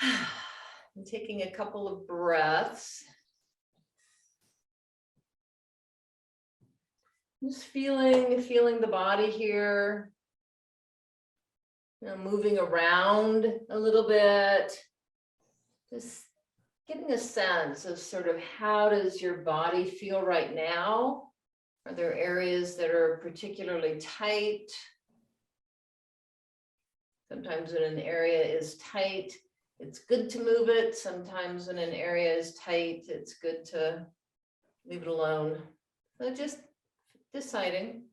I'm taking a couple of breaths. Just feeling the body here. Moving around a little bit. Just getting a sense of sort of how does your body feel right now? Are there areas that are particularly tight? Sometimes when an area is tight, it's good to move it. Sometimes when an area is tight, it's good to leave it alone. So just deciding.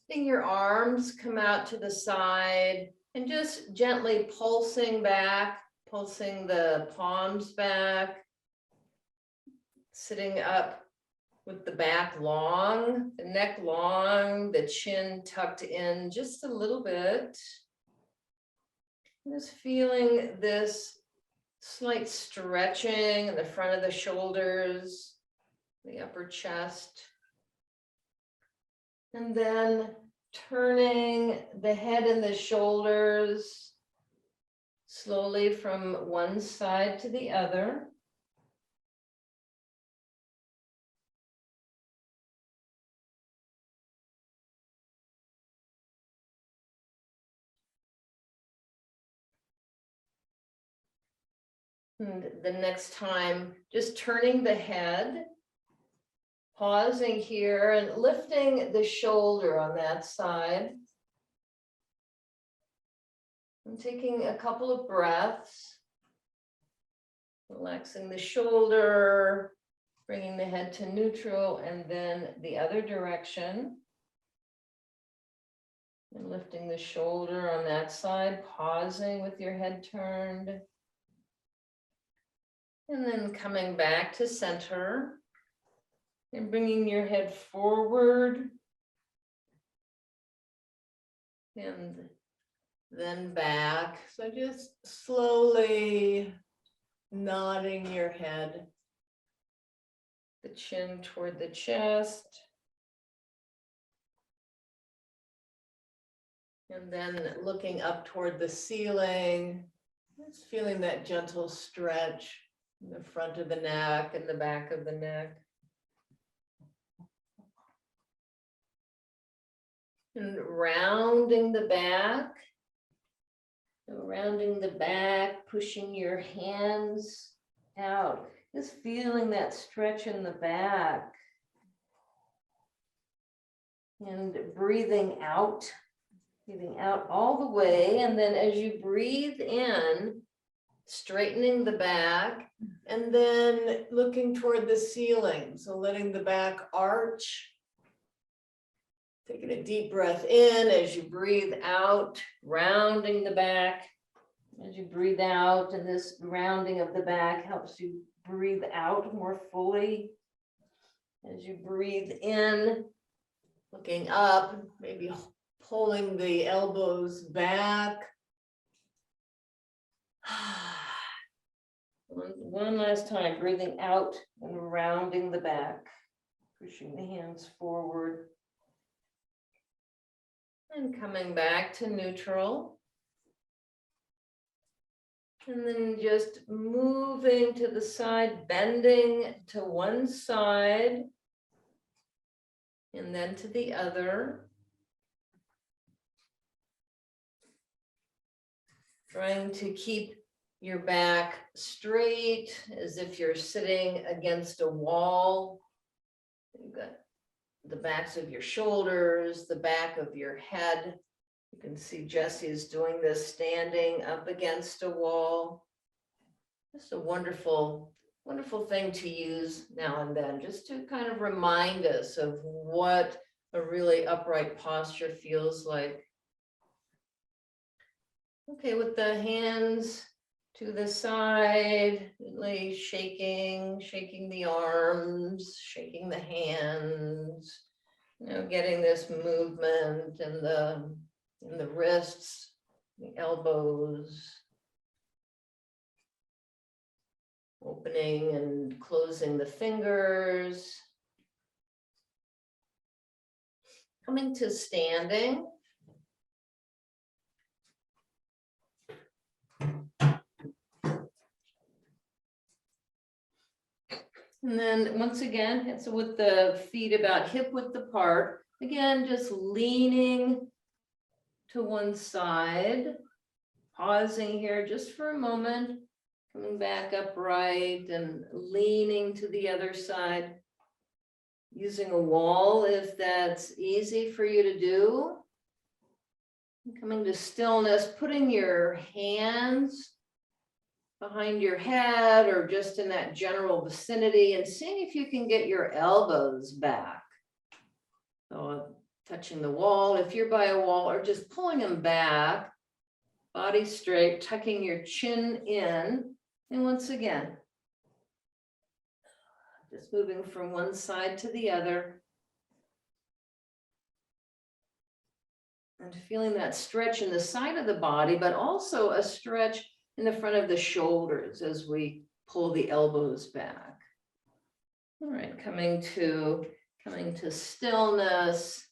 Letting your arms come out to the side and just gently pulsing back, pulsing the palms back, sitting up with the back long, the neck long, the chin tucked in just a little bit. Just feeling this slight stretching in the front of the shoulders, the upper chest. And then turning the head and the shoulders slowly from one side to the other. And the next time, just turning the head, pausing here and lifting the shoulder on that side. And taking a couple of breaths, relaxing the shoulder, bringing the head to neutral, and then the other direction. And lifting the shoulder on that side, pausing with your head turned. And then coming back to center and bringing your head forward. And then back. So just slowly nodding your head, the chin toward the chest. And then looking up toward the ceiling, just feeling that gentle stretch in the front of the neck and the back of the neck. And rounding the back. So rounding the back, pushing your hands out, just feeling that stretch in the back. And breathing out all the way. And then as you breathe in, straightening the back and then looking toward the ceiling. So letting the back arch. Taking a deep breath in as you breathe out, rounding the back. As you breathe out, and this rounding of the back helps you breathe out more fully. As you breathe in, looking up, maybe pulling the elbows back. One last time, breathing out and rounding the back, pushing the hands forward. And coming back to neutral. And then just moving to the side, bending to one side. And then to the other. Trying to keep your back straight as if you're sitting against a wall. You've got the backs of your shoulders, the back of your head. You can see Jessie is doing this standing up against a wall. Just a wonderful, wonderful thing to use now and then, just to kind of remind us of what a really upright posture feels like. Okay, with the hands to the side, really shaking the arms, shaking the hands, getting this movement in the wrists, the elbows, opening and closing the fingers, coming to standing. And then once again, it's with the feet about hip width apart. Again, just leaning to one side, pausing here just for a moment, coming back upright and leaning to the other side. Using a wall if that's easy for you to do. Coming to stillness, putting your hands behind your head or just in that general vicinity and seeing if you can get your elbows back. So touching the wall, if you're by a wall, or just pulling them back, body straight, tucking your chin in. And once again, just moving from one side to the other. And feeling that stretch in the side of the body, but also a stretch in the front of the shoulders as we pull the elbows back. All right, coming to stillness,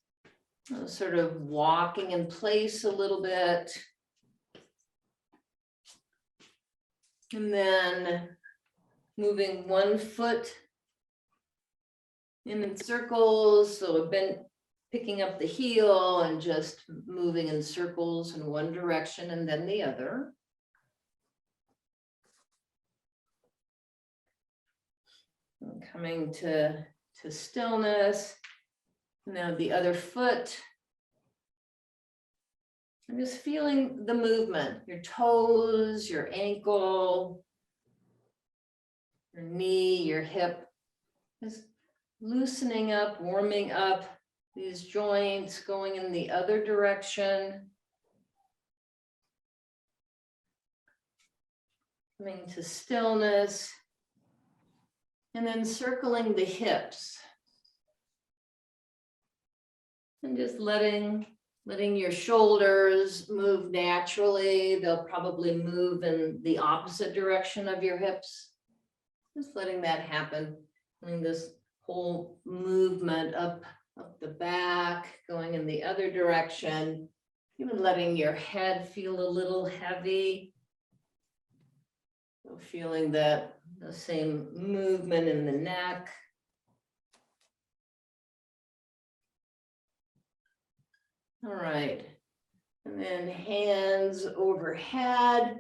sort of walking in place a little bit. And then moving one foot in circles, so I've been picking up the heel and just moving in circles in one direction and then the other. And coming to stillness. Now the other foot. I'm just feeling the movement, your toes, your ankle, your knee, your hip. Just loosening up, warming up these joints, going in the other direction. Coming to stillness. And then circling the hips. And just letting your shoulders move naturally. They'll probably move in the opposite direction of your hips. Just letting that happen. And this whole movement up the back, going in the other direction, even letting your head feel a little heavy. So feeling that the same movement in the neck. All right, and then hands overhead.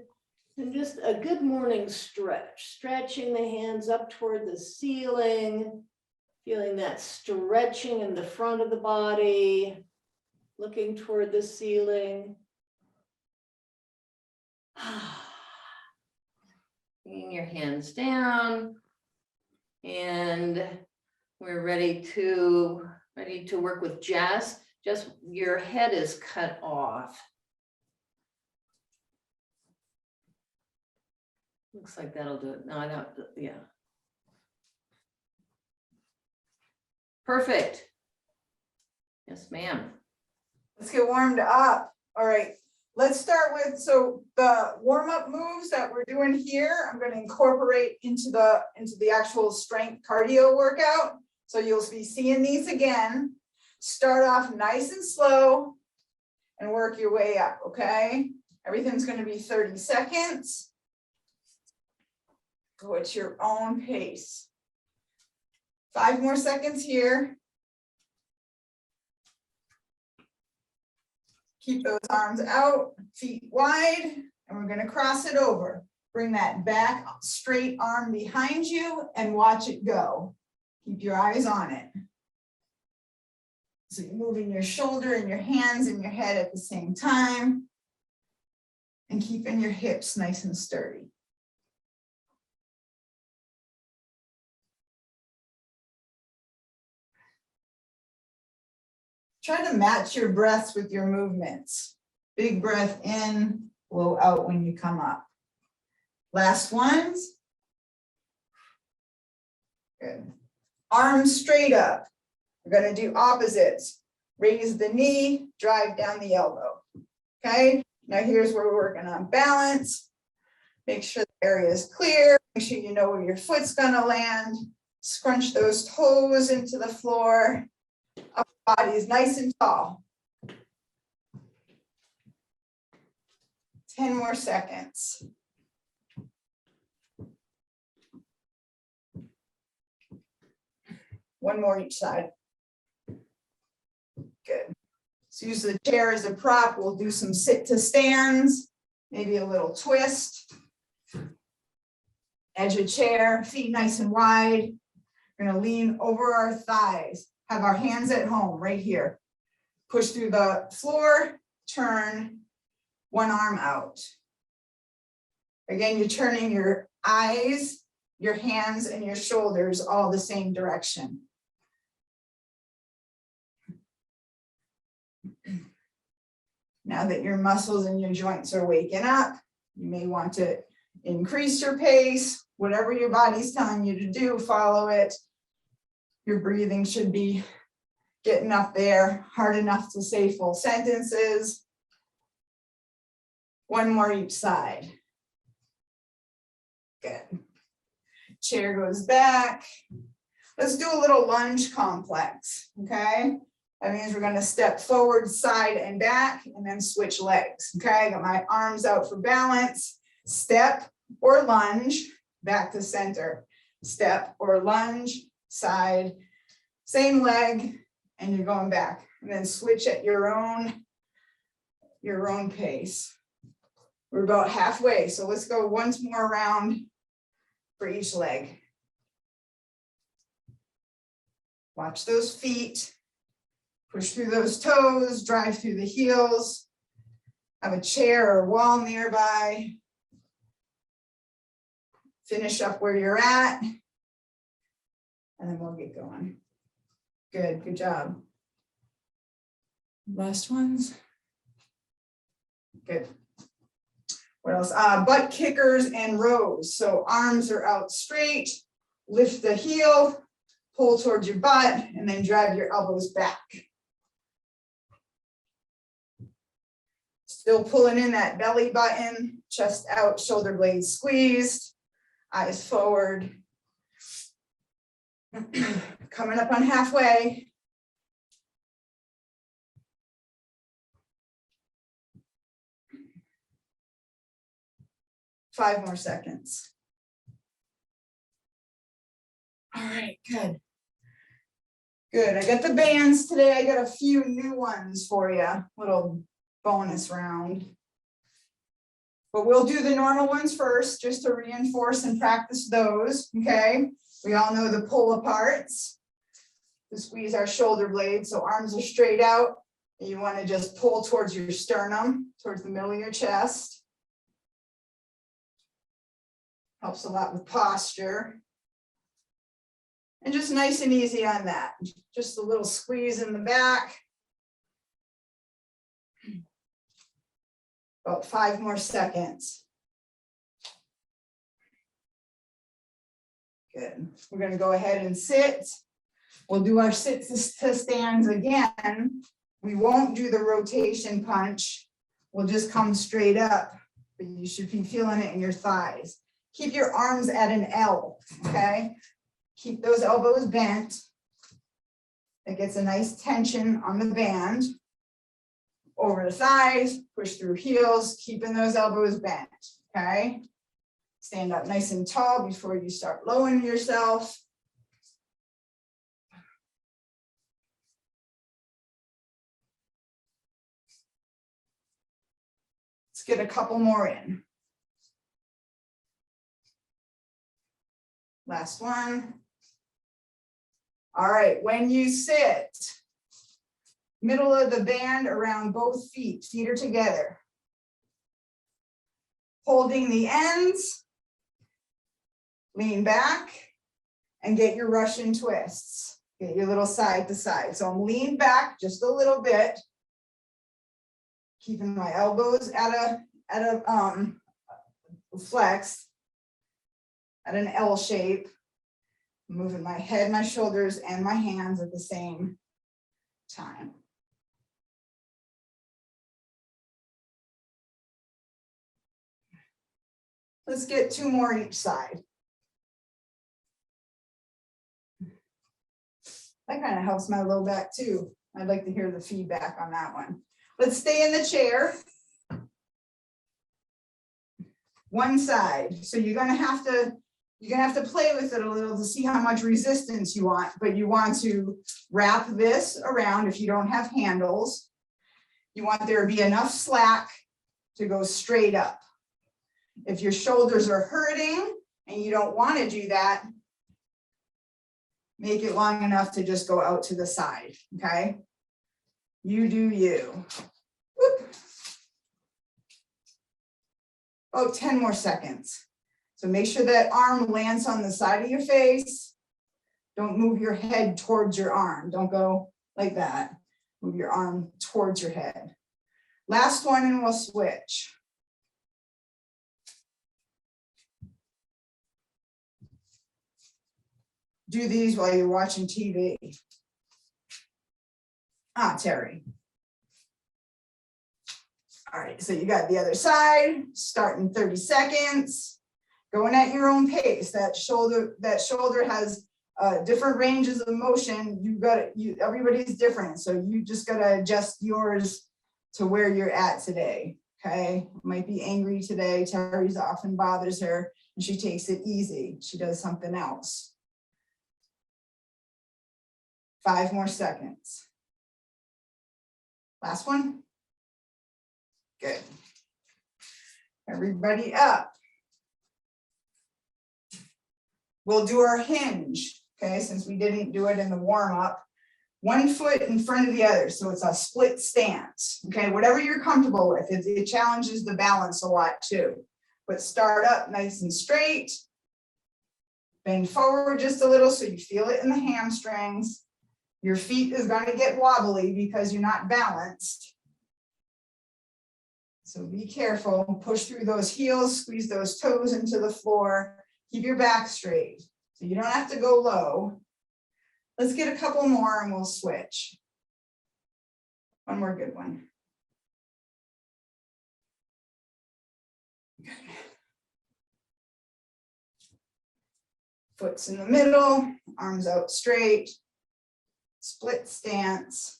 And just a good morning stretch, stretching the hands up toward the ceiling, feeling that stretching in the front of the body, looking toward the ceiling. Bringing your hands down, and we're ready to work with Jess. Just your head is cut off. Looks like that'll do it. No, I don't, yeah. Perfect. Yes, ma'am. Let's get warmed up. All right, let's start with, so the warm-up moves that we're doing here, I'm going to incorporate into the actual strength cardio workout. So you'll be seeing these again. Start off nice and slow and work your way up, okay? Everything's going to be 30 seconds. Go at your own pace. 5 more seconds here. Keep those arms out, feet wide, and we're going to cross it over. Bring that back straight arm behind you and watch it go. Keep your eyes on it. So you're moving your shoulder and your hands and your head at the same time and keeping your hips nice and sturdy. Try to match your breaths with your movements. Big breath in, blow out when you come up. Last ones. Good. Arms straight up. We're going to do opposites. Raise the knee, drive down the elbow. Okay, now here's where we're working on balance. Make sure the area is clear. Make sure you know where your foot's going to land. Scrunch those toes into the floor. Upper body is nice and tall. 10 more seconds. One more each side. Good. So use the chair as a prop. We'll do some sit to stands, maybe a little twist. Edge of chair, feet nice and wide. We're gonna lean over our thighs, have our hands at home right here. Push through the floor, turn one arm out. Again, you're turning your eyes, your hands, and your shoulders all the same direction. Now that your muscles and your joints are waking up, you may want to increase your pace. Whatever your body's telling you to do, follow it. Your breathing should be getting up there, hard enough to say full sentences. One more each side. Good. Chair goes back. Let's do a little lunge complex, okay? That means we're gonna step forward, side, and back, and then switch legs, okay? I got my arms out for balance. Step or lunge, back to center. Step or lunge, side, same leg, and you're going back. And then switch at your own pace. We're about halfway, so let's go once more round for each leg. Watch those feet. Push through those toes, drive through the heels. Have a chair or wall nearby. Finish up where you're at. And then we'll get going. Good, good job. Last ones. Good. What else? Butt kickers and rows. So arms are out straight, lift the heel, pull towards your butt, and then drive your elbows back. Still pulling in that belly button, chest out, shoulder blades squeezed, eyes forward. Coming up on halfway. Five more seconds. All right, good. Good, I got the bands today. I got a few new ones for you, little bonus round. But we'll do the normal ones first, just to reinforce and practice those, okay? We all know the pull aparts. To squeeze our shoulder blades, so arms are straight out. And you want to just pull towards your sternum, towards the middle of your chest. Helps a lot with posture. And just nice and easy on that. Just a little squeeze in the back. About 5 more seconds. Good. We're going to go ahead and sit. We'll do our sit to stands again. We won't do the rotation punch. We'll just come straight up, but you should be feeling it in your thighs. Keep your arms at an L, okay? Keep those elbows bent. It gets a nice tension on the band. Over the thighs, push through heels, keeping those elbows bent, okay? Stand up nice and tall before you start lowering yourself. Let's get a couple more in. Last one. All right, when you sit, middle of the band around both feet, feet are together. Holding the ends, lean back and get your Russian twists. Get your little side to side. So I'm leaned back just a little bit, keeping my elbows at a flex, at an L shape, moving my head, my shoulders, and my hands at the same time. Let's get 2 more each side. That kind of helps my low back too. I'd like to hear the feedback on that one. Let's stay in the chair. One side. So you're going to have to You're gonna have to play with it a little to see how much resistance you want, but you want to wrap this around if you don't have handles. You want there to be enough slack to go straight up. If your shoulders are hurting and you don't want to do that, make it long enough to just go out to the side, okay? You do you. Whoop. Oh, 10 more seconds. So make sure that arm lands on the side of your face. Don't move your head towards your arm. Don't go like that. Move your arm towards your head. Last one and we'll switch. Do these while you're watching TV. Teri. All right, so you got the other side, start in 30 seconds, going at your own pace. That shoulder has different ranges of motion. Everybody's different, so you just gotta adjust yours to where you're at today, okay? Might be angry today. Teri's often bothers her, and she takes it easy. She does something else. 5 more seconds. Last one. Good. Everybody up. We'll do our hinge, okay, since we didn't do it in the warm-up. 1 foot in front of the other, so it's a split stance, okay? Whatever you're comfortable with. It challenges the balance a lot too. But start up nice and straight. Bend forward just a little so you feel it in the hamstrings. Your feet is going to get wobbly because you're not balanced. So be careful, push through those heels, squeeze those toes into the floor, keep your back straight. So you don't have to go low. Let's get a couple more and we'll switch. One more good one. Good. Foot's in the middle, arms out straight, split stance.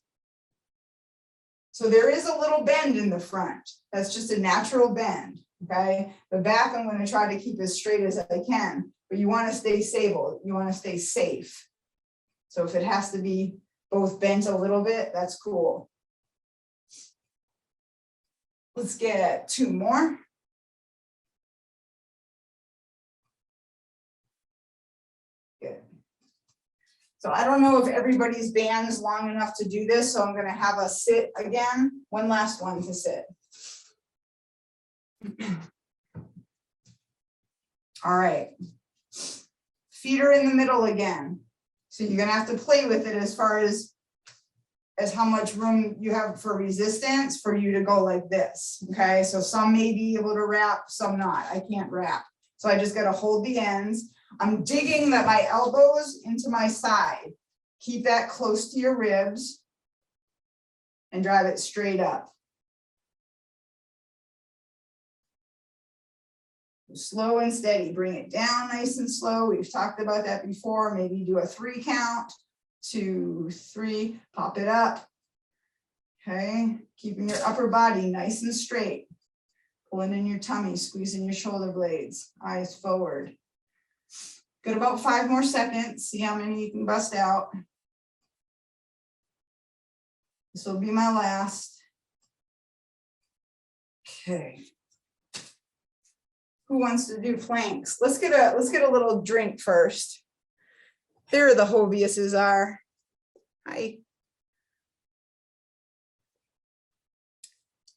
So there is a little bend in the front. That's just a natural bend, okay? The back, I'm going to try to keep as straight as I can, but you want to stay stable. You want to stay safe. So if it has to be both bent a little bit, that's cool. Let's get 2 more. Good. So I don't know if everybody's band's long enough to do this, so I'm going to have us sit again. One last one to sit. All right. Feet are in the middle again. So you're going to have to play with it as far as how much room you have for resistance for you to go like this. Okay, so some may be able to wrap, some not. I can't wrap. So I just got to hold the ends. I'm digging my elbows into my side. Keep that close to your ribs and drive it straight up. Slow and steady, bring it down nice and slow. We've talked about that before. Maybe do a 3 count, 2, 3, pop it up. Okay, keeping your upper body nice and straight. Pulling in your tummy, squeezing your shoulder blades, eyes forward. Good, about 5 more seconds. See how many you can bust out. This will be my last. Okay. Who wants to do planks? Let's get a little drink first. There the Hoviuses are. Hi.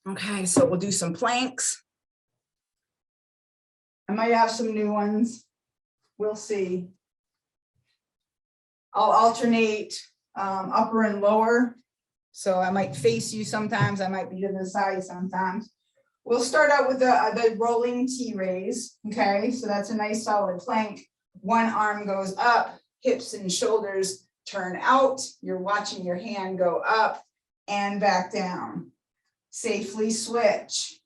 Okay, so we'll do some planks. I might have some new ones. We'll see. I'll alternate upper and lower. So I might face you sometimes. I might be to the side sometimes. We'll start out with the rolling T-raise. Okay, so that's a nice solid plank. One arm goes up, hips and shoulders turn out. You're watching your hand go up and back down. Safely switch.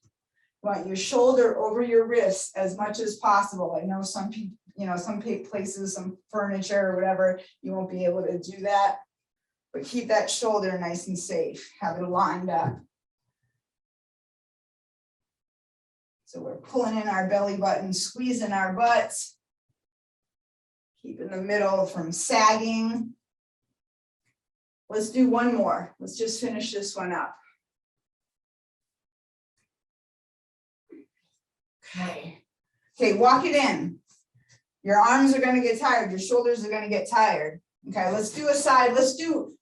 You want your shoulder over your wrist as much as possible. I know some people, some places, some furniture or whatever, you won't be able to do that. But keep that shoulder nice and safe. Have it lined up. So we're pulling in our belly button, squeezing our butts. Keeping the middle from sagging. Let's do one more. Let's just finish this one up. Okay. Okay, walk it in. Your arms are going to get tired. Your shoulders are going to get tired. Okay, let's do a side. Let's do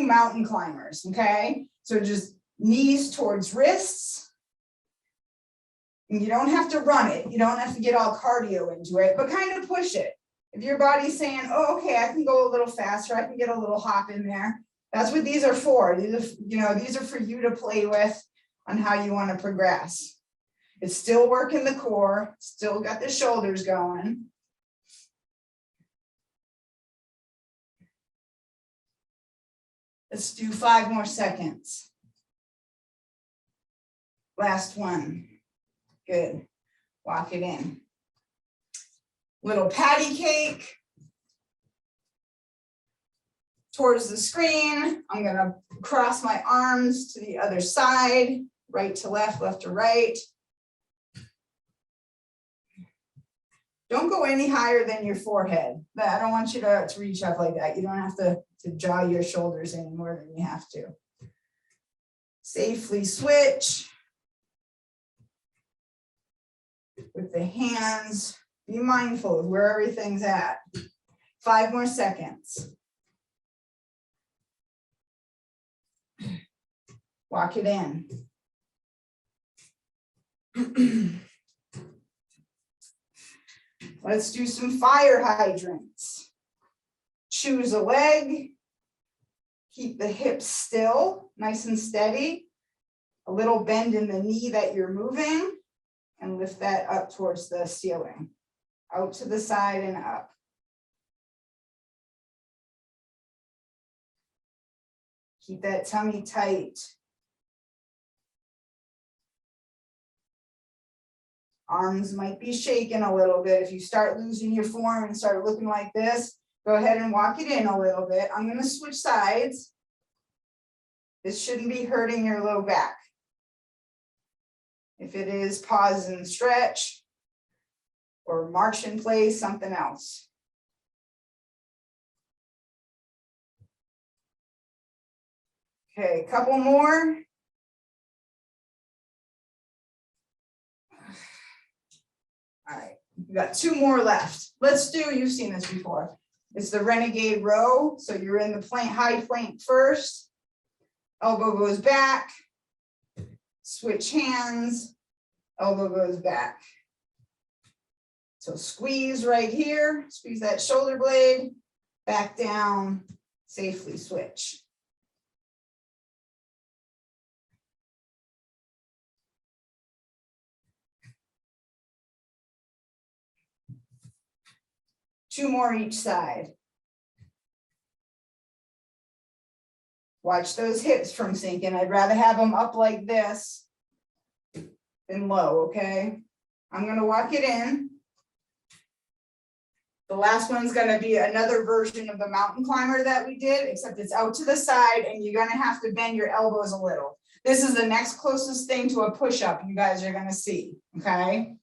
mountain climbers. Okay, so just knees towards wrists. And you don't have to run it. You don't have to get all cardio into it, but kind of push it. If your body's saying, oh, okay, I can go a little faster, I can get a little hop in there. That's what these are for. These are, these are for you to play with on how you want to progress. It's still working the core, still got the shoulders going. Let's do 5 more seconds. Last one. Good. Walk it in. Little patty cake towards the screen. I'm going to cross my arms to the other side, right to left, left to right. Don't go any higher than your forehead. I don't want you to reach up like that. You don't have to jaw your shoulders any more than you have to. Safely switch with the hands. Be mindful of where everything's at. 5 more seconds. Walk it in. Let's do some fire hydrants. Choose a leg. Keep the hips still, nice and steady. A little bend in the knee that you're moving, and lift that up towards the ceiling. Out to the side and up. Keep that tummy tight. Arms might be shaking a little bit. If you start losing your form and start looking like this, go ahead and walk it in a little bit. I'm going to switch sides. This shouldn't be hurting your low back. If it is, pause and stretch, or march in place, something else. Okay, a couple more. All right, we got 2 more left. Let's do, you've seen this before. It's the renegade row. So you're in the plank, high plank first. Elbow goes back. Switch hands. Elbow goes back. So squeeze right here. Squeeze that shoulder blade. Back down. Safely switch. Two more each side. Watch those hips from sinking. I'd rather have them up like this than low, okay? I'm gonna walk it in. The last one's gonna be another version of the mountain climber that we did, except it's out to the side and you're gonna have to bend your elbows a little. This is the next closest thing to a push-up you guys are gonna see, okay?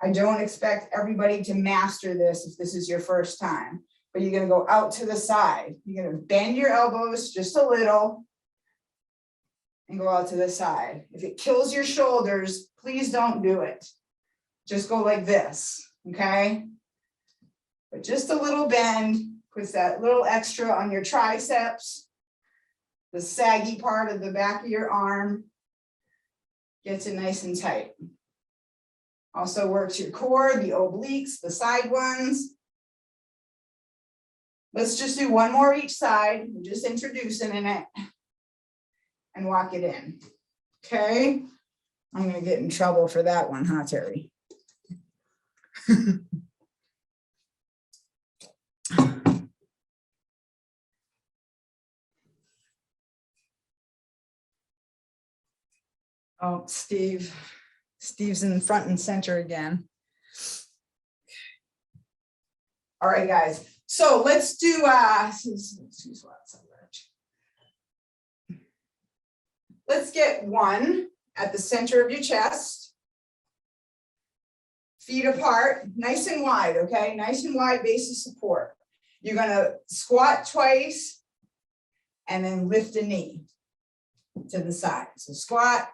I don't expect everybody to master this if this is your first time, but you're gonna go out to the side. You're gonna bend your elbows just a little and go out to the side. If it kills your shoulders, please don't do it. Just go like this, okay? But just a little bend puts that little extra on your triceps, the saggy part of the back of your arm, gets it nice and tight. Also works your core, the obliques, the side ones. Let's just do one more each side. We're just introducing in it and walk it in. Okay. I'm going to get in trouble for that one, huh, Teri? Oh, Steve's in front and center again. All right, guys. So let's do let's get one at the center of your chest. feet apart, nice and wide, okay? Nice and wide base of support. You're gonna squat twice and then lift a knee to the side. So squat,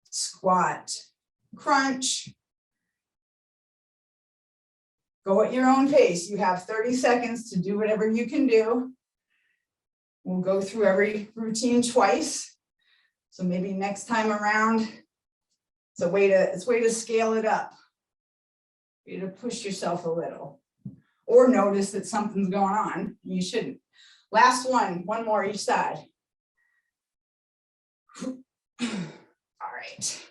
squat, crunch. Go at your own pace. You have 30 seconds to do whatever you can do. We'll go through every routine twice. So maybe next time around, it's a way to scale it up. You to push yourself a little, or notice that something's going on. You shouldn't. Last one more each side. All right.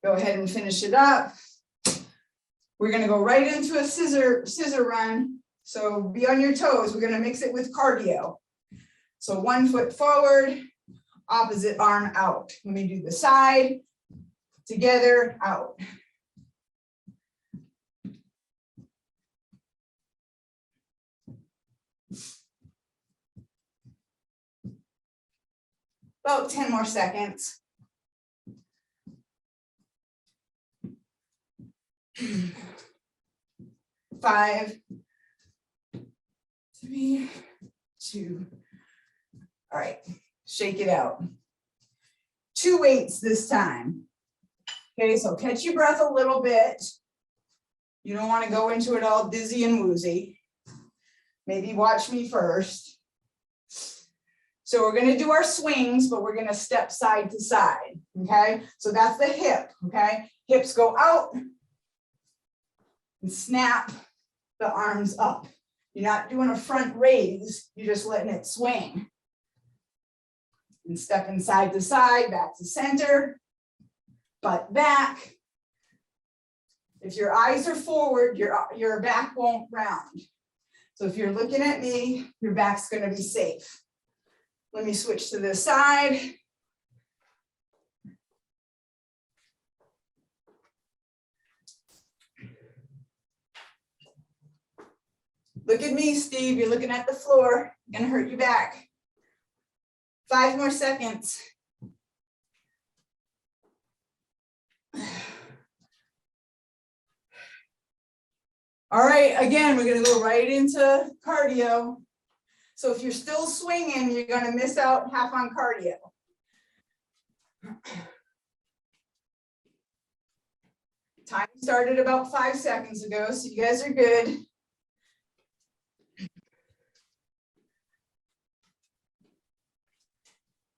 Go ahead and finish it up. We're gonna go right into a scissor run. So be on your toes. We're gonna mix it with cardio. So 1 foot forward, opposite arm out. Let me do the side, together, out. About 10 more seconds. 5, 3, 2. All right, shake it out. 2 weights this time. Okay, so catch your breath a little bit. You don't want to go into it all dizzy and woozy. Maybe watch me first. So we're going to do our swings, but we're going to step side to side, okay? So that's the hip, okay? Hips go out and snap the arms up. You're not doing a front raise, you're just letting it swing. And stepping side to side, back to center, butt back. If your eyes are forward, your back won't round. So if you're looking at me, your back's going to be safe. Let me switch to this side. Look at me, Steve. You're looking at the floor. Gonna hurt your back. 5 more seconds. All right, again, we're gonna go right into cardio. So if you're still swinging, you're gonna miss out half on cardio. Time started about 5 seconds ago, so you guys are good.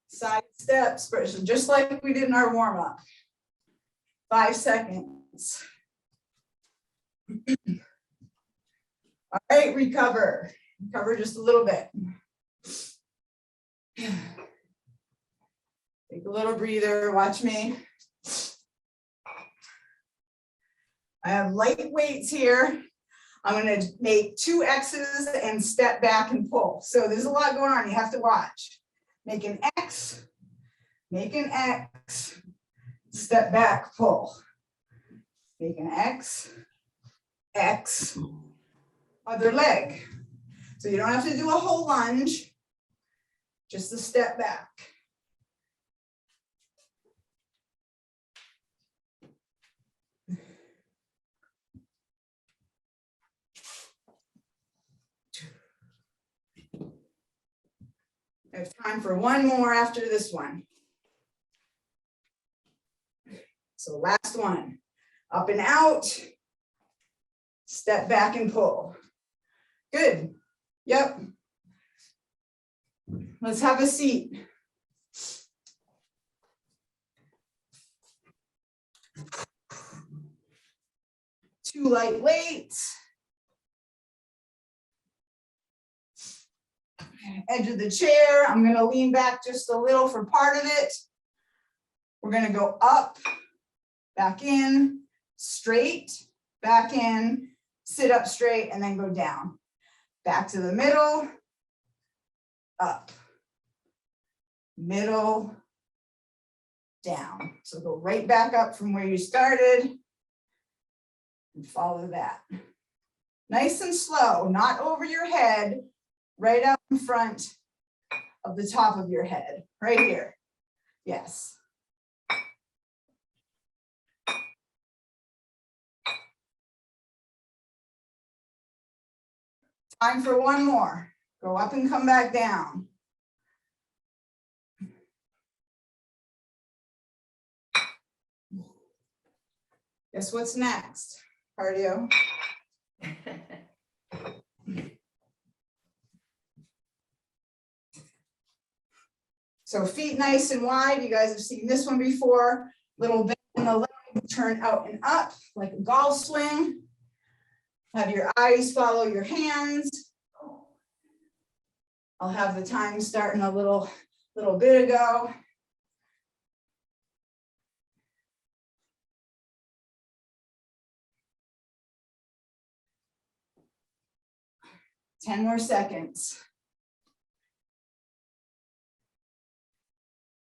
Side steps, just like we did in our warm-up. 5 seconds. All right, recover. Recover just a little bit. Take a little breather, watch me. I have light weights here. I'm going to make 2 X's and step back and pull. So there's a lot going on. You have to watch. Make an X, step back, pull. Make an X, X, other leg. So you don't have to do a whole lunge, just a step back. I have time for 1 more after this one. So last one, up and out, step back and pull. Good, yep. Let's have a seat. Two light weights. Edge of the chair. I'm going to lean back just a little for part of it. We're going to go up, back in, straight, back in, sit up straight, and then go down. Back to the middle, up, middle, down. So go right back up from where you started and follow that. Nice and slow, not over your head. Right out in front of the top of your head, right here. Yes. Time for one more. Go up and come back down. Guess what's next? Cardio. So feet nice and wide. You guys have seen this one before. Little bend in the leg, turn out and up like a golf swing. Have your eyes follow your hands. I'll have the time starting a little bit ago. Ten more seconds.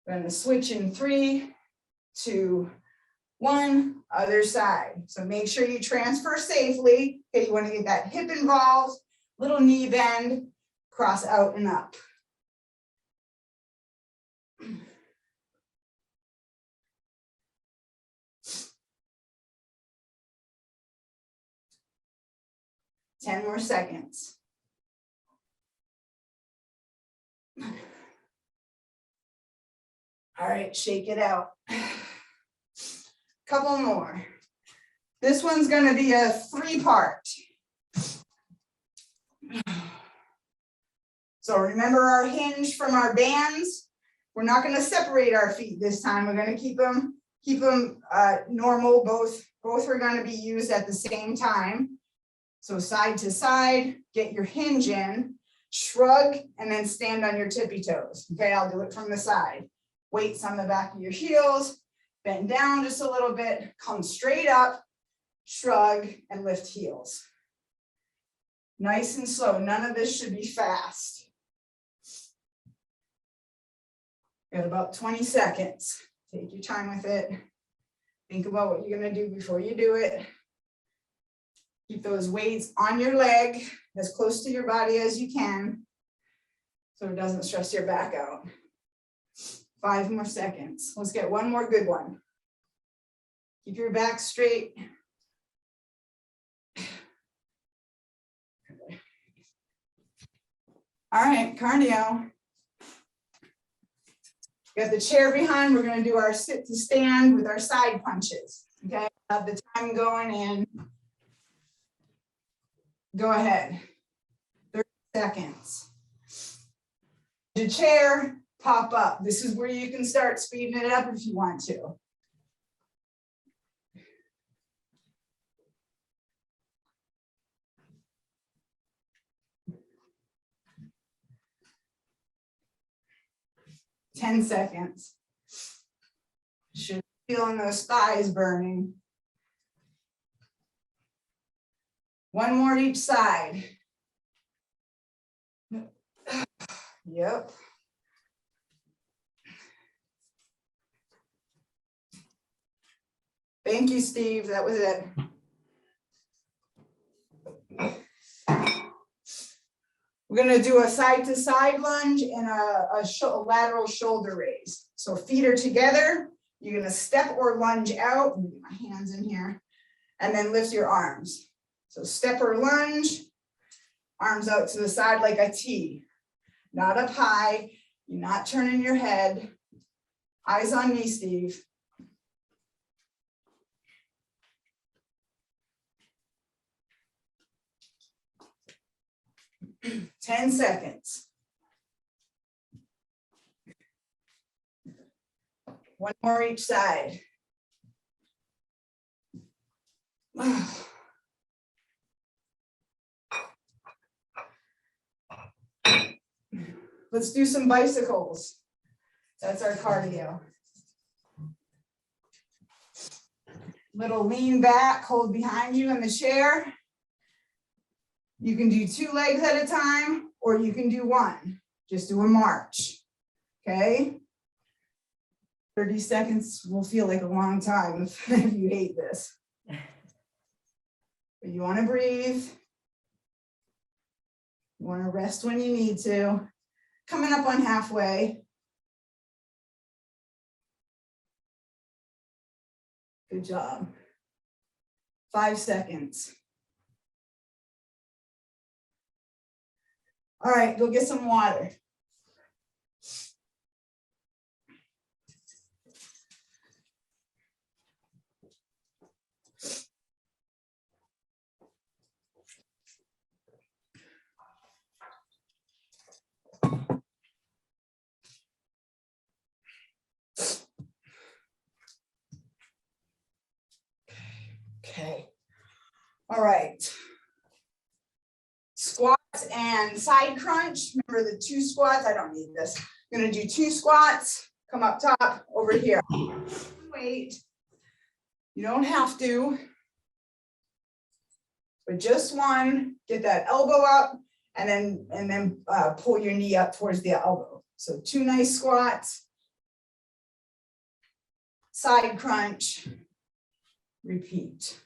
We're going to switch in 3, 2, 1, other side. So make sure you transfer safely. Okay, you want to get that hip involved, little knee bend, cross out and up. Ten more seconds. All right, shake it out. Couple more. This one's going to be a 3-part. So remember our hinge from our bands. We're not going to separate our feet this time. We're going to keep them normal. Both are going to be used at the same time. So side to side, get your hinge in, shrug, and then stand on your tippy toes. Okay, I'll do it from the side. Weights on the back of your heels, bend down just a little bit, come straight up, shrug, and lift heels. Nice and slow. None of this should be fast. Got about 20 seconds. Take your time with it. Think about what you're going to do before you do it. Keep those weights on your leg as close to your body as you can so it doesn't stress your back out. 5 more seconds. Let's get one more good one. Keep your back straight. All right, cardio. Got the chair behind. We're going to do our sit to stand with our side punches. Okay, have the time going in. Go ahead. 30 seconds. The chair, pop up. This is where you can start speeding it up if you want to. Ten seconds. Should be feeling those thighs burning. One more each side. Yep. Thank you, Steve. That was it. We're going to do a side-to-side lunge and a lateral shoulder raise. So feet are together. You're going to step or lunge out. Let me get my hands in here. And then lift your arms. So step or lunge, arms out to the side like a T. Not up high. You're not turning your head. Eyes on me, Steve. Ten seconds. One more each side. Let's do some bicycles. That's our cardio. Little lean back, hold behind you in the chair. You can do 2 legs at a time, or you can do 1. Just do a march, okay? 30 seconds will feel like a long time if you hate this. But you want to breathe. You want to rest when you need to. Coming up on halfway. Good job. 5 seconds. All right, go get some water. Okay. All right. Squats and side crunch. Remember the 2 squats? I don't need this. I'm gonna do 2 squats. Come up top over here. Wait. You don't have to. But just one. Get that elbow up, and then pull your knee up towards the elbow. So 2 nice squats. Side crunch. Repeat.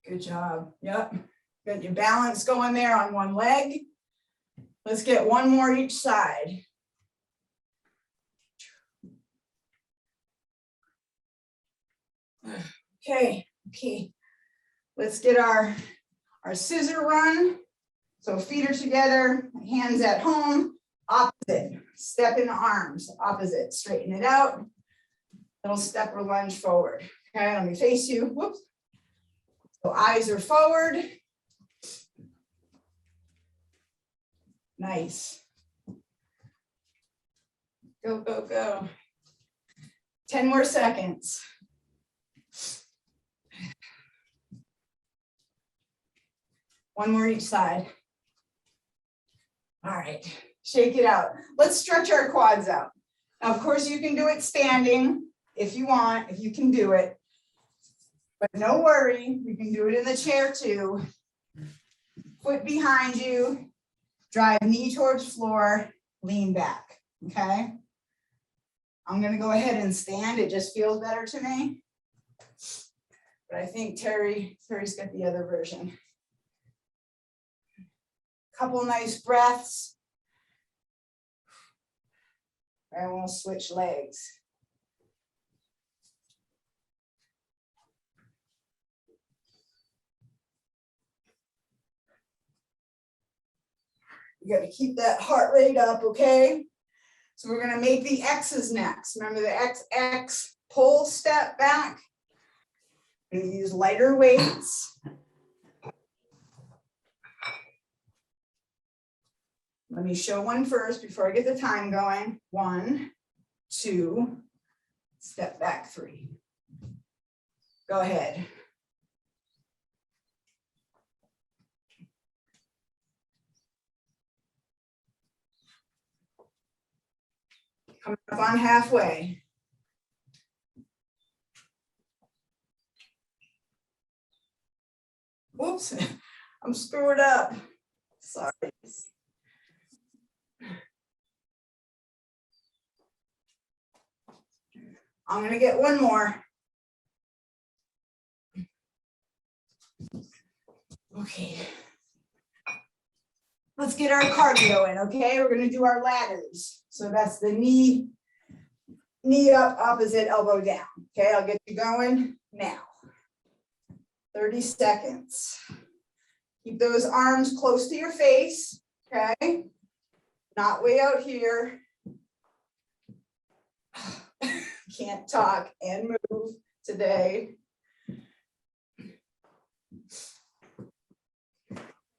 Good job. Yep. Got your balance going there on one leg. Let's get one more each side. Okay. Let's get our scissor run. So feet are together, hands at home, opposite. Step in the arms, opposite. Straighten it out. Little step or lunge forward. Okay, let me face you. Whoops. So eyes are forward. Nice. Go, go, go. 10 more seconds. One more each side. All right, shake it out. Let's stretch our quads out. Now, of course, you can do it standing if you want, if you can do it. But no worry, you can do it in the chair too. Foot behind you, drive knee towards floor, lean back, okay? I'm gonna go ahead and stand, it just feels better to me. But I think Terry's got the other version. Couple nice breaths. And we'll switch legs. You got to keep that heart rate up, okay? So we're gonna make the X's next. Remember the X, pull, step back. We're gonna use lighter weights. Let me show one first before I get the time going. 1, 2, step back 3. Go ahead. Come up on halfway. Oops, I'm screwed up. Sorry. I'm gonna get one more. Okay. Let's get our cardio in, okay? We're gonna do our ladders. So that's the knee up, opposite elbow down. Okay, I'll get you going now. 30 seconds. Keep those arms close to your face, okay? Not way out here. Can't talk and move today.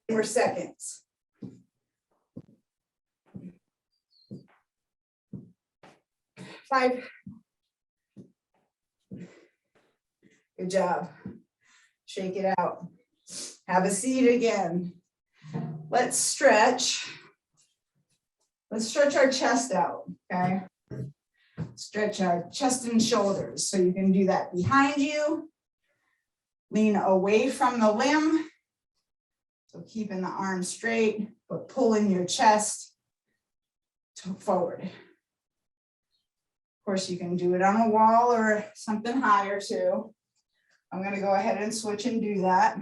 More seconds. 5. Good job. Shake it out. Have a seat again. Let's stretch. Let's stretch our chest out, okay? Stretch our chest and shoulders. So you can do that behind you. Lean away from the limb. So keeping the arms straight, but pulling your chest forward. Of course, you can do it on a wall or something higher too. I'm going to go ahead and switch and do that.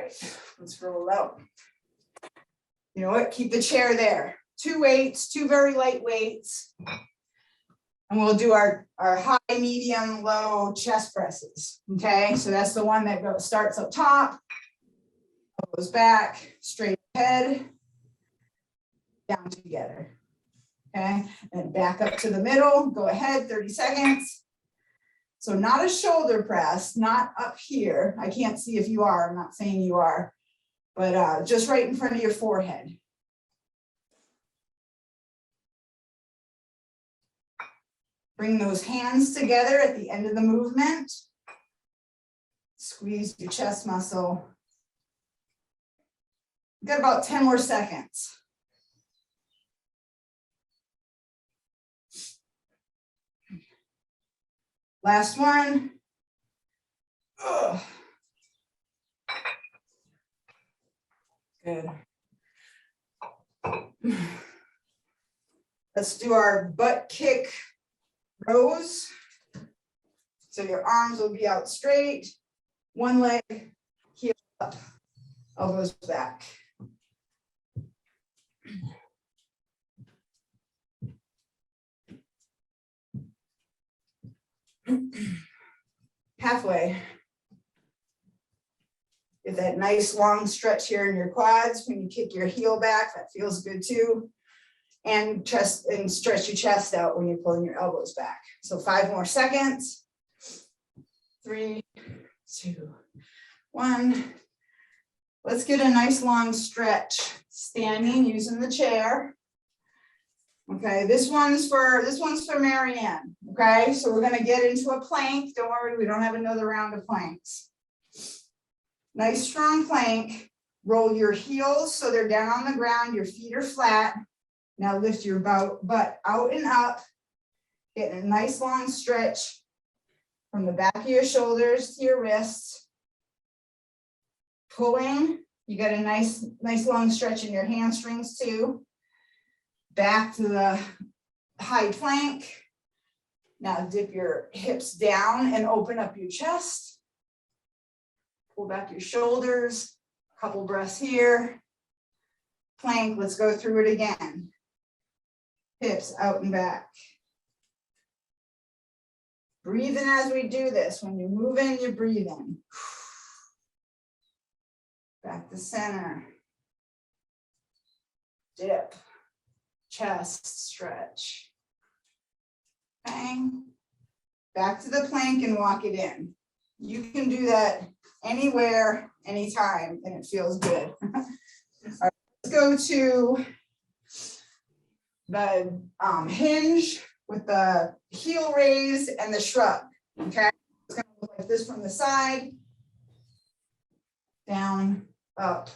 right, let's roll out. You know what, keep the chair there. 2 weights, 2 very light weights. And we'll do our high, medium, low chest presses, okay? So that's the one that starts up top, goes back, straight ahead, down together, okay? And back up to the middle, go ahead, 30 seconds. So not a shoulder press, not up here. I can't see if you are, I'm not saying you are, but just right in front of your forehead. Bring those hands together at the end of the movement. Squeeze your chest muscle. We've got about 10 more seconds. Last one. Ugh. Good. Let's do our butt kick rows. So your arms will be out straight, one leg, heel up, elbows back. Halfway. Get that nice long stretch here in your quads when you kick your heel back, that feels good too. And chest, and stretch your chest out when you're pulling your elbows back. So 5 more seconds. 3, 2, 1. Let's get a nice long stretch standing using the chair. Okay, this one's for Marianne. Okay, so we're gonna get into a plank. Don't worry, we don't have another round of planks. Nice strong plank. Roll your heels so they're down on the ground, your feet are flat. Now lift your butt out and up. Get a nice long stretch from the back of your shoulders to your wrists. Pulling, you got a nice long stretch in your hamstrings too. Back to the high plank. Now dip your hips down and open up your chest. Pull back your shoulders, a couple breaths here. Plank, let's go through it again. Hips out and back. Breathe in as we do this. When you move in, you breathe in. Back to center. Dip. Chest stretch. Bang. Back to the plank and walk it in. You can do that anywhere, anytime, and it feels good. All right, let's go to the hinge with the heel raise and the shrug. Okay, it's going to look like this from the side. Down, up.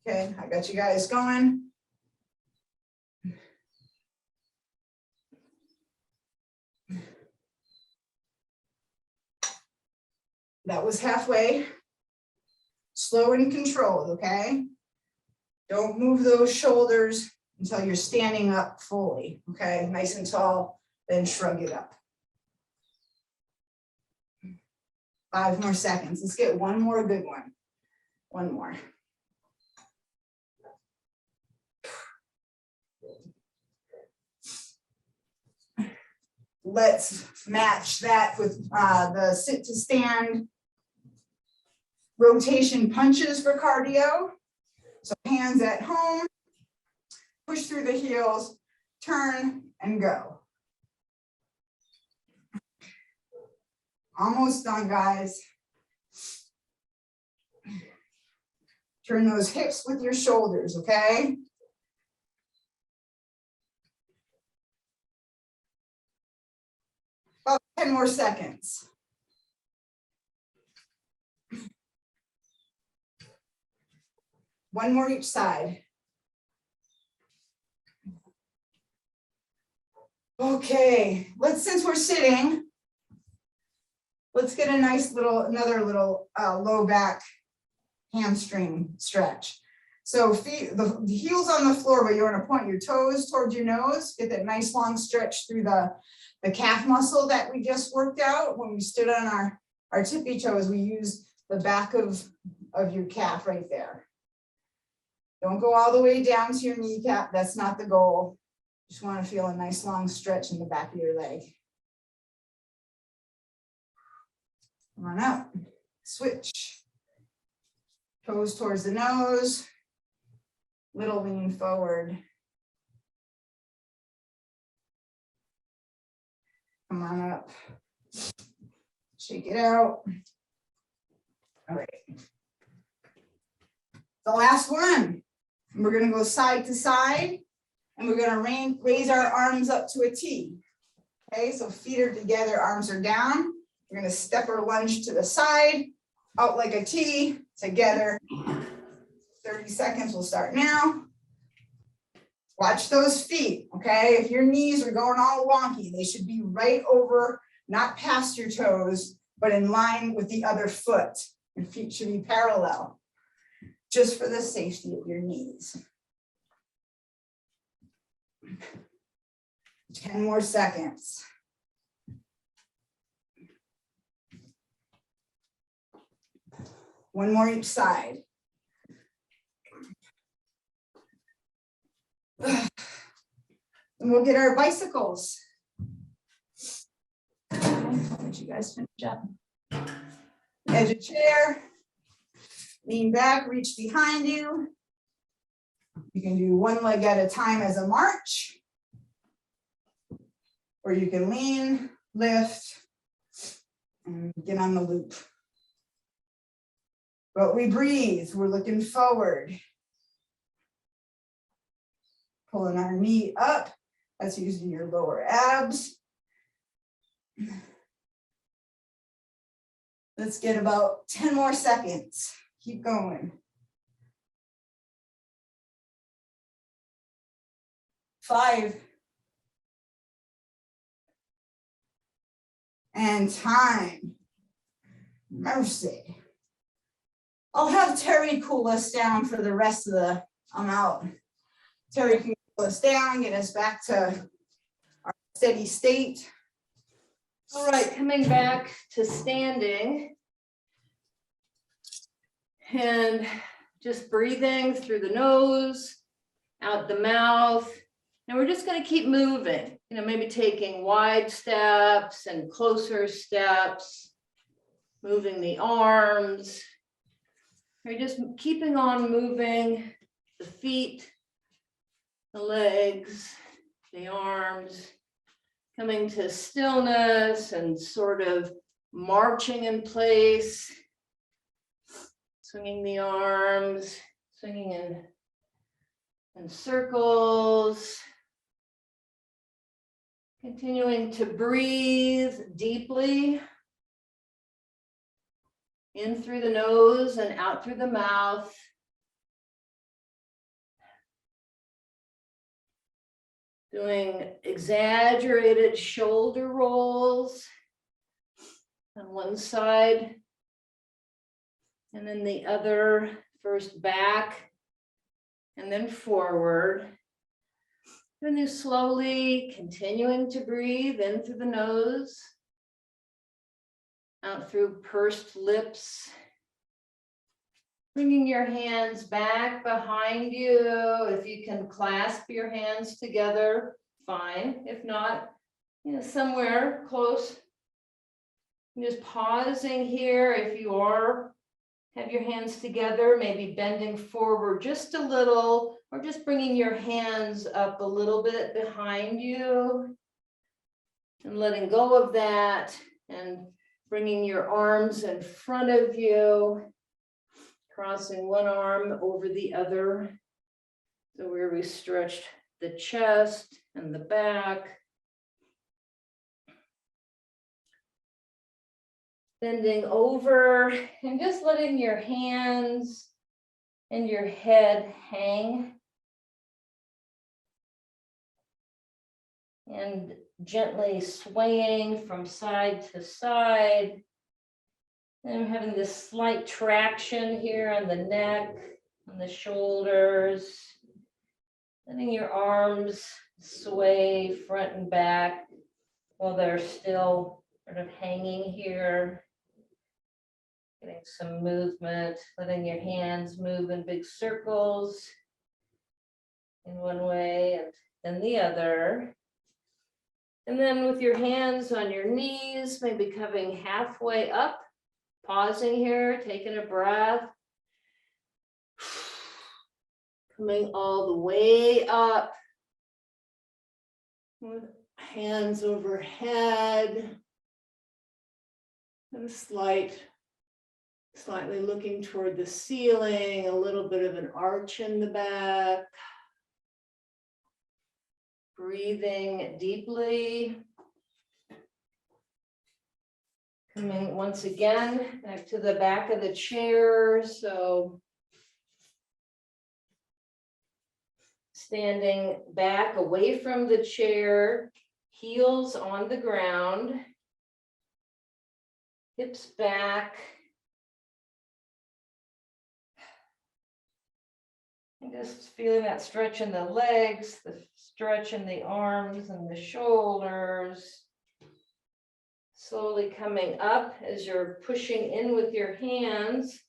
Okay, I got you guys going. That was halfway. Slow and controlled, okay? Don't move those shoulders until you're standing up fully, okay? Nice and tall, then shrug it up. 5 more seconds. Let's get one more good one. One more. Let's match that with the sit to stand rotation punches for cardio. So hands at home, push through the heels, turn and go. Almost done, guys. Turn those hips with your shoulders, okay? About 10 more seconds. One more each side. Okay, since we're sitting, let's get a nice another little low back hamstring stretch. So feet, the heels on the floor, but you want to point your toes towards your nose, get that nice long stretch through the calf muscle that we just worked out. When we stood on our tippy toes, we use the back of your calf right there. Don't go all the way down to your kneecap. That's not the goal. Just want to feel a nice long stretch in the back of your leg. Come on up. Switch. Toes towards the nose. Little lean forward. Come on up. Shake it out. All right. The last one. We're going to go side to side, and we're going to raise our arms up to a T. Okay, so feet are together, arms are down. We're going to step or lunge to the side, out like a T, together. 30 seconds, we'll start now. Watch those feet, okay? If your knees are going all wonky, they should be right over, not past your toes, but in line with the other foot. Your feet should be parallel, just for the safety of your knees. 10 more seconds. One more each side. And we'll get our bicycles. I'll let you guys finish up. Edge of chair. Lean back, reach behind you. You can do one leg at a time as a march. Or you can lean, lift, and get on the loop. But we breathe, we're looking forward. Pulling our knee up, that's using your lower abs. Let's get about 10 more seconds. Keep going. 5. And time. Mercy. I'll have Teri cool us down for the rest of the, I'm out. Teri can cool us down, get us back to our steady state. All right, coming back to standing. And just breathing through the nose, out the mouth. And we're just going to keep moving, you know, maybe taking wide steps and closer steps, moving the arms. We're just keeping on moving the feet, the legs, the arms, coming to stillness and sort of marching in place, swinging the arms, swinging in circles, continuing to breathe deeply. In through the nose and out through the mouth. Doing exaggerated shoulder rolls on one side and then the other, first back and then forward. And then slowly continuing to breathe in through the nose. Out through pursed lips. Bringing your hands back behind you. If you can clasp your hands together, fine. If not, you know, somewhere close. And just pausing here. If you are, have your hands together, maybe bending forward just a little, or just bringing your hands up a little bit behind you. And letting go of that and bringing your arms in front of you, crossing one arm over the other. So where we stretched the chest and the back. Bending over and just letting your hands and your head hang. And gently swaying from side to side. And I'm having this slight traction here on the neck, on the shoulders. Letting your arms sway front and back while they're still sort of hanging here. Getting some movement, letting your hands move in big circles in one way and then the other. And then with your hands on your knees, maybe coming halfway up, pausing here, taking a breath. Coming all the way up. With hands overhead. And slightly looking toward the ceiling, a little bit of an arch in the back. Breathing deeply. Coming once again back to the back of the chair. So standing back away from the chair, heels on the ground, hips back. And just feeling that stretch in the legs, the stretch in the arms and the shoulders. Slowly coming up as you're pushing in with your hands.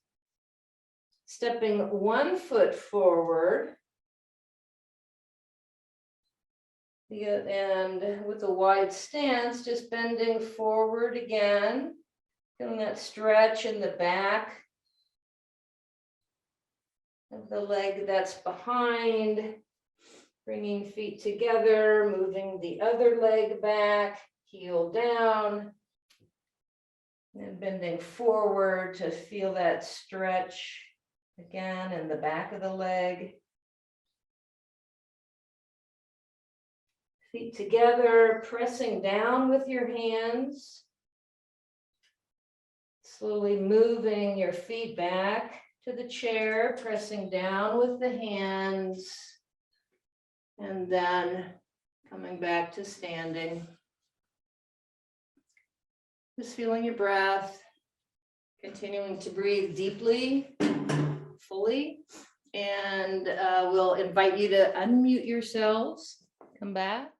Stepping one foot forward. And with a wide stance, just bending forward again. Feeling that stretch in the back. Of the leg that's behind, bringing feet together, moving the other leg back, heel down, and bending forward to feel that stretch again in the back of the leg. Feet together, pressing down with your hands, slowly moving your feet back to the chair, pressing down with the hands, and then coming back to standing. Just feeling your breath, continuing to breathe deeply, fully, and we'll invite you to unmute yourselves, come back.